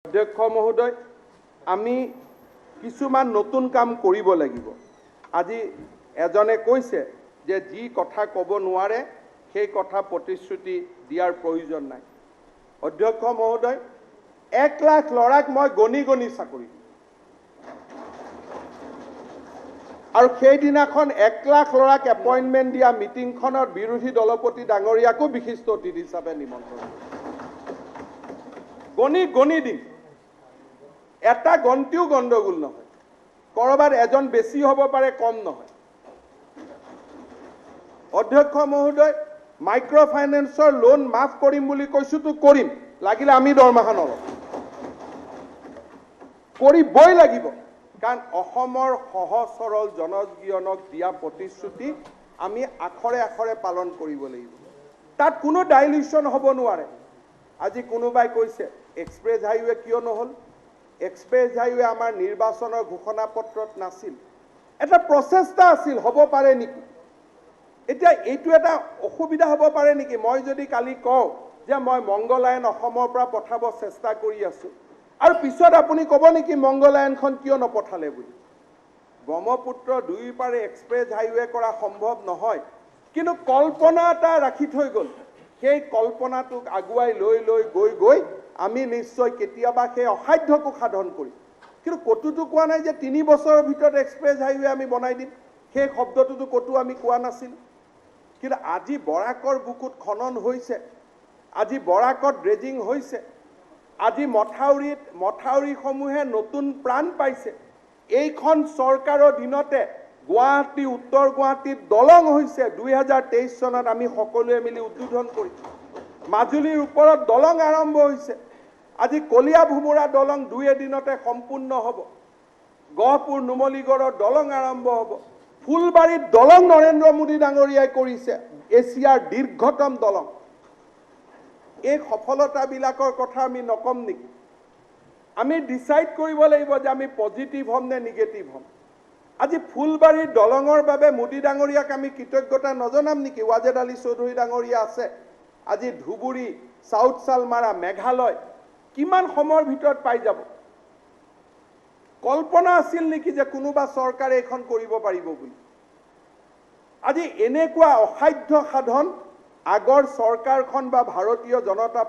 अध्यक्ष महोदय आमी किछुमान नतुन काम करिब लागिब। আজি एजने কৈছে যে जी कथा कब নোৱাৰে সেই कथा प्रतिश्रुति दियार प्रयोजन নাই। अध्यक्ष महोदय 1 लाख लड़ाक मैं गणि गणि चाकरी और সেইদিনাখন 1 लाख लड़ाक एपइंटमेंट दिया मिटिंगखনৰ विरोधी दलपति डांगरियाको विशिष्ट अतिथि हिसापे निमंत्रण गणि गणि दिन এটা গন্তিও গন্ডগোল নহয়। কৰবাৰ এজন বেছি হ'ব পাৰে কম নহয়। অধ্যক্ষ মহোদয় মাইক্रो ফাইনেন্সৰ লোন মাফ কৰিম বুলি কৈছো তো কৰিম লাগিলে আমি দৰমহা নলওঁ কৰিবই লাগিব কাৰণ অসমৰ সহজ সৰল জনজীৱনক দিয়া প্ৰতিশ্ৰুতি আমি আখৰে আখৰে পালন কৰিব লাগিব। তাত কোনো ডাইলিউশন হ'ব নোৱাৰে। আজি কোনোবাই কৈছে এক্সপ্ৰেছ হাইৱে কিয় নহল। एक्सप्रेस हाईवे आमार निर्वाचन घोषणा पत्रत नासिल एटा प्रचेष्टा आसिल हबो पारे निकी एटा एटु एटा असुविधा हबो पारे निकी মই যদি কালি কও যে মই মংগলায়ন অসমৰ পৰা পঠাব চেষ্টা কৰি আছো আৰু পিছত আপুনি কব নেকি মংগলায়নখন কিয় নপঠালে বুলি। ব্ৰহ্মপুত্ৰ দুই পাৰে এক্সপ্ৰেছ হাইৱে কৰা সম্ভৱ নহয় কিন্তু কল্পনা এটা ৰাখি থৈ গল সেই কল্পনাটোক আগুৱাই লৈ লৈ গৈ গৈ আমি নিশ্চয় কেতিয়াবা সেই অসাধ্যকো সাধন কৰি কিন্তু কতোটো কোৱা নাই যে 3 বছৰৰ ভিতৰত এক্সপ্ৰেছ হাইৱে আমি বনাই দিম সেই শব্দটোতো কতো আমি কোৱা নাছিল কিন্তু আজি বৰাকৰ বুকুত খনন হৈছে আজি বৰাকত ড্ৰেজিং হৈছে আজি মথাউৰি সমূহে নতুন প্ৰাণ পাইছে। এইখন চৰকাৰৰ দিনতে গুৱাহাটী উত্তৰ গুৱাহাটীত দলং হৈছে 2023 চনত আমি সকলোৱে মিলি উদ্বোধন কৰি মাজুলীৰ ওপৰত দলং আৰম্ভ হৈছে। আজি কলিয়া ভুমুৰা দলং 2 দিনতে সম্পূৰ্ণ হ'ব। গহপুৰ নুমলীগড়ৰ দলং আৰম্ভ হ'ব। ফুলবাৰীত দলং নৰেন্দ্ৰ মোদী ডাঙৰীয়াই কৰিছে এছিয়াৰ দীৰ্ঘতম দলং। এই সফলতাবিলাকৰ কথা আমি নকম নেকি। আমি ডিসাইড কৰিব লাগিব যে আমি পজিটিভ হম নে নিগেটিভ হম। আজি ফুলবাৰীৰ দলঙৰ বাবে মোদী ডাঙৰীয়াক আমি কৃতজ্ঞতা নজনাম নেকি। ৱাজেদ আলী চৌধুৰী ডাঙৰীয়া আছে। আজি ধুবুৰী সাউথ সালমাৰা মেঘালয় কিমান সময়ৰ ভিতৰত পাই যাব। কল্পনা আছিল নেকি যে কোনোবা চৰকাৰে এখন কৰিব পাৰিব বুলি। আজি এনেকুৱা অসাধ্য সাধন আগৰ চৰকাৰখন বা ভাৰতীয় জনতা